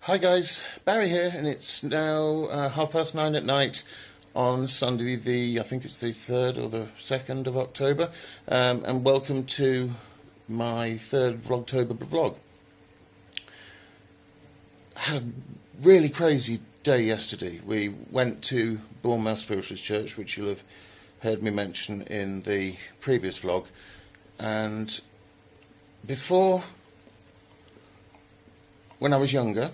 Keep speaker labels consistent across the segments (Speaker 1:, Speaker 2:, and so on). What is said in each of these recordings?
Speaker 1: Hi guys, Barry here, and it's now 9:30 at night on Sunday, I think it's the 3rd or the 2nd of October, and welcome to my 3rd Vlogtober vlog. I had a really crazy day yesterday. We went to Bournemouth Spiritualist Church, which you'll have heard me mention in the previous vlog, and before, when I was younger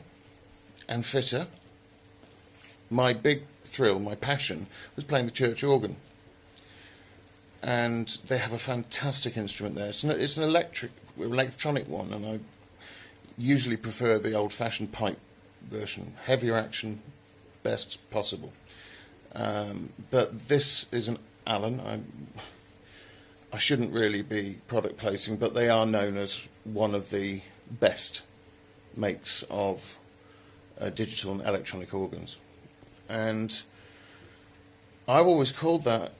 Speaker 1: and fitter, my big thrill, my passion, was playing the church organ. And they have a fantastic instrument there. It's an electronic one, and I usually prefer the old-fashioned pipe version, heavier action, best possible. But this is an Allen. I shouldn't really be product placing, but they are known as one of the best makes of digital and electronic organs, and I've always called that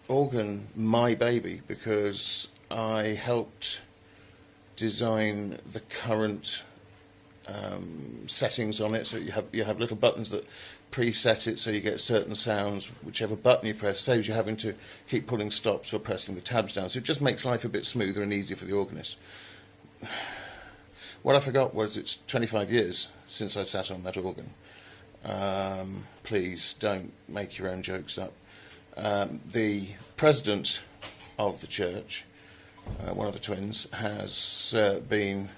Speaker 1: organ my baby because I helped design the current settings on it. So you have little buttons that preset it so you get certain sounds. Whichever button you press saves you having to keep pulling stops or pressing the tabs down, so it just makes life a bit smoother and easier for the organist. What I forgot was it's 25 years since I sat on that organ. Please don't make your own jokes up. The president of the church, one of the twins, has been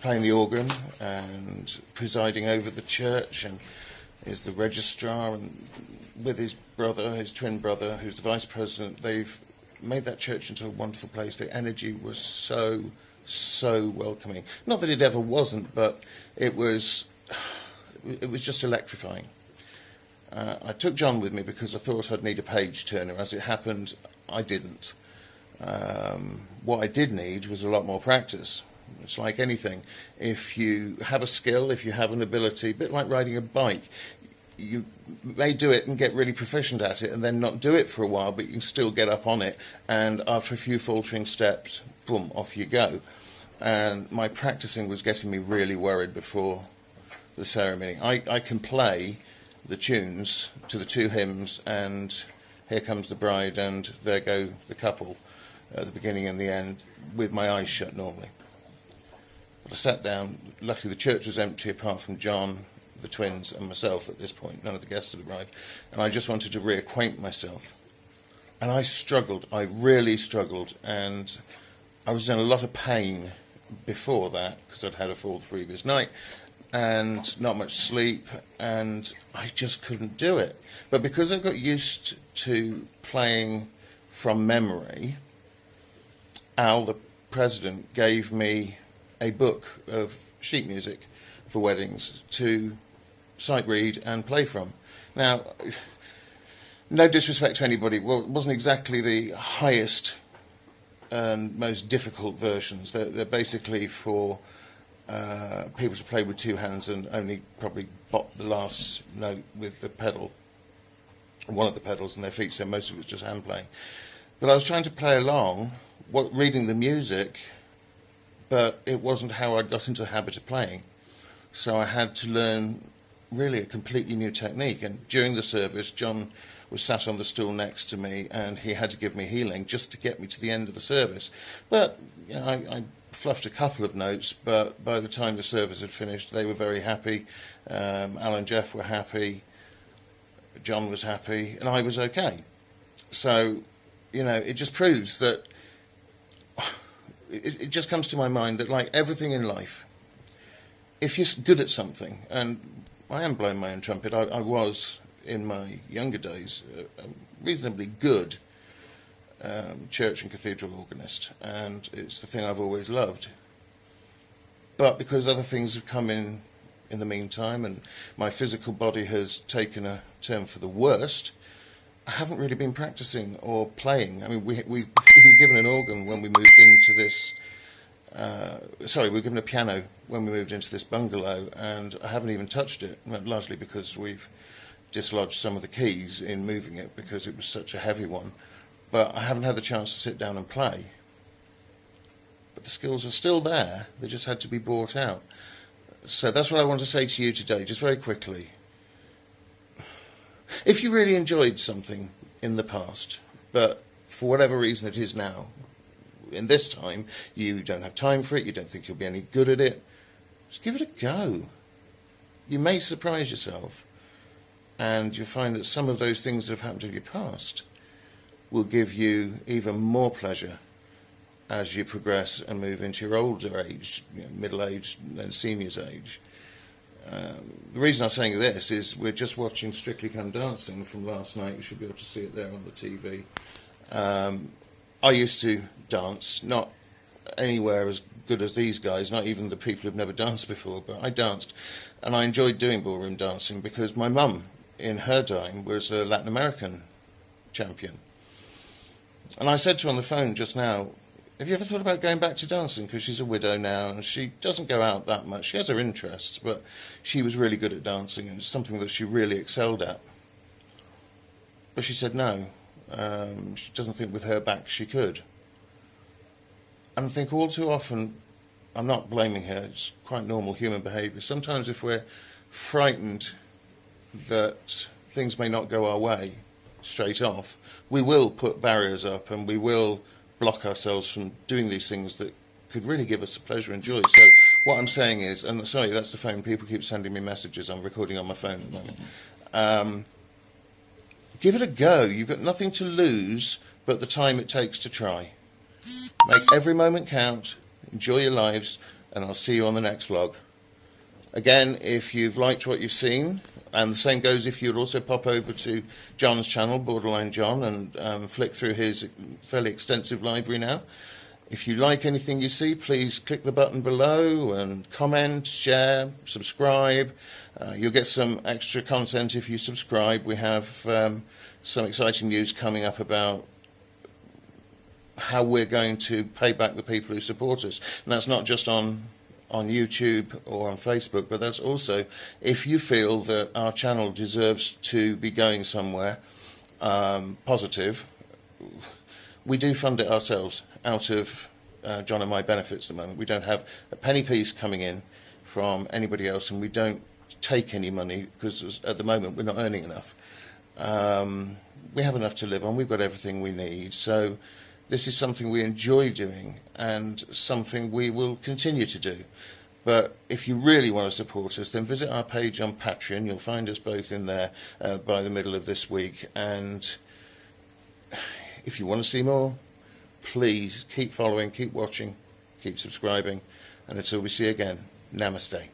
Speaker 1: playing the organ and presiding over the church, and is the registrar, and with his brother, his twin brother, who's the vice president, they've made that church into a wonderful place. The energy was so welcoming. Not that it ever wasn't, but it was just electrifying. I took John with me because I thought I'd need a page turner. As it happened, I didn't. What I did need was a lot more practice. It's like anything. If you have a skill, if you have an ability, a bit like riding a bike, you may do it and get really proficient at it and then not do it for a while, but you can still get up on it, and after a few faltering steps, boom, off you go. And my practicing was getting me really worried before the ceremony. I can play the tunes to the two hymns, and Here Comes the Bride and There Go the Couple at the beginning and the end, with my eyes shut normally. But I sat down. Luckily the church was empty apart from John, the twins, and myself at this point. None of the guests had arrived, and I just wanted to reacquaint myself. And I struggled. I really struggled, and I was in a lot of pain before that because I'd had a fall the previous night and not much sleep, and I just couldn't do it. But because I got used to playing from memory, Al, the president, gave me a book of sheet music for weddings to sight read and play from. Now, no disrespect to anybody, well, it wasn't exactly the highest and most difficult versions. They're basically for people to play with two hands and only probably bop the last note with the pedal, one of the pedals, in their feet, so most of it's just hand playing. But I was trying to play along, reading the music, but it wasn't how I got into the habit of playing. So I had to learn really a completely new technique. And during the service, John was sat on the stool next to me, and he had to give me healing just to get me to the end of the service. But you know, I fluffed a couple of notes, but by the time the service had finished, they were very happy. Al and Jeff were happy, John was happy, and I was okay. So, you know, it just proves that it just comes to my mind that, like everything in life, if you're good at something, and I am blowing my own trumpet, I was, in my younger days, a reasonably good church and cathedral organist, and it's the thing I've always loved. But because other things have come in the meantime, and my physical body has taken a turn for the worst, I haven't really been practicing or playing. I mean, we were given an organ when we moved into this. We were given a piano when we moved into this bungalow, and I haven't even touched it, largely because we've dislodged some of the keys in moving it because it was such a heavy one. But I haven't had the chance to sit down and play. But the skills are still there, they just had to be brought out. So that's what I want to say to you today, just very quickly. If you really enjoyed something in the past, but for whatever reason it is now, in this time, you don't have time for it, you don't think you'll be any good at it, just give it a go. You may surprise yourself, and you'll find that some of those things that have happened in your past will give you even more pleasure as you progress and move into your older age, middle age, then senior's age. The reason I'm saying this is we're just watching Strictly Come Dancing from last night. You should be able to see it there on the TV. I used to dance, not anywhere as good as these guys, not even the people who've never danced before, but I danced, and I enjoyed doing ballroom dancing because my mum, in her time, was a Latin American champion. And I said to her on the phone just now, have you ever thought about going back to dancing? Because she's a widow now and she doesn't go out that much. She has her interests, but she was really good at dancing and it's something that she really excelled at. But she said no. She doesn't think with her back she could. And I think all too often, I'm not blaming her, it's quite normal human behaviour. Sometimes if we're frightened that things may not go our way straight off, we will put barriers up and we will block ourselves from doing these things that could really give us a pleasure and joy. So what I'm saying is, and sorry, that's the phone, people keep sending me messages, I'm recording on my phone at the moment. Give it a go. You've got nothing to lose but the time it takes to try. Make every moment count, enjoy your lives, and I'll see you on the next vlog. Again, if you've liked what you've seen, and the same goes if you'd also pop over to John's channel, Borderline John, and flick through his fairly extensive library now. If you like anything you see, please click the button below and comment, share, subscribe. You'll get some extra content if you subscribe. We have some exciting news coming up about how we're going to pay back the people who support us. And that's not just on YouTube or on Facebook, but that's also if you feel that our channel deserves to be going somewhere positive. We do fund it ourselves out of John and my benefits at the moment. We don't have a penny piece coming in from anybody else, and we don't take any money because at the moment we're not earning enough. We have enough to live on. We've got everything we need. So this is something we enjoy doing and something we will continue to do. But if you really want to support us, then visit our page on Patreon. You'll find us both in there by the middle of this week. And if you want to see more, please keep following, keep watching, keep subscribing. And until we see you again, namaste.